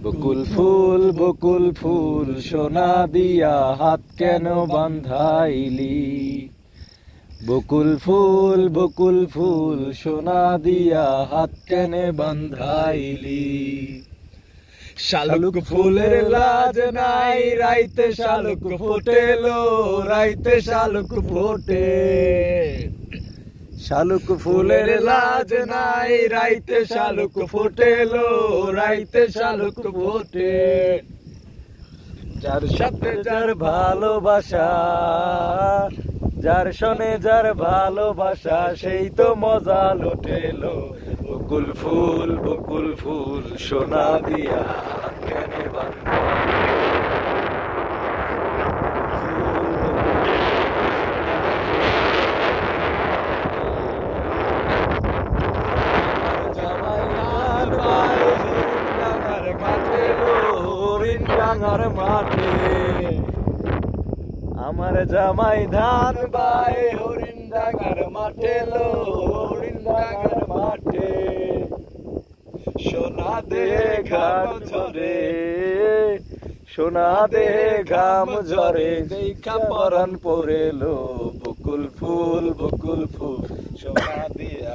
বকুল ফুল সোনা দিয়া হাত কেন বান্ধাইলি? বকুল ফুল সোনা দিয়া হাত কেন বান্ধাইলি? শালুক ফুলের লাজ নাই, রাইতে শালুক ফোটেলো, রাইতে শালুক ফোটে। শালুক ফুলের লাজ নাই, রাইতে শালুক ফোটেলো, রাইতে শালুক ফোটে। যার সাথে যার ভালোবাসা, যার সনে যার ভালোবাসা, সেই তো মজা লুটেলো। বকুল ফুল সোনা দিয়া হাত কেন বান্ধাইলি? ডাঙার মাঠে আমার জামাই ধান বাই, হরিণ ডাঙার মাঠে লো, হরিণ ডাঙার মাঠে। সোনা দে ঘাম ঝরে, সোনা দে ঘাম ঝরে, দেখা পরান পড়েলো। বকুল ফুল সোনা দিয়া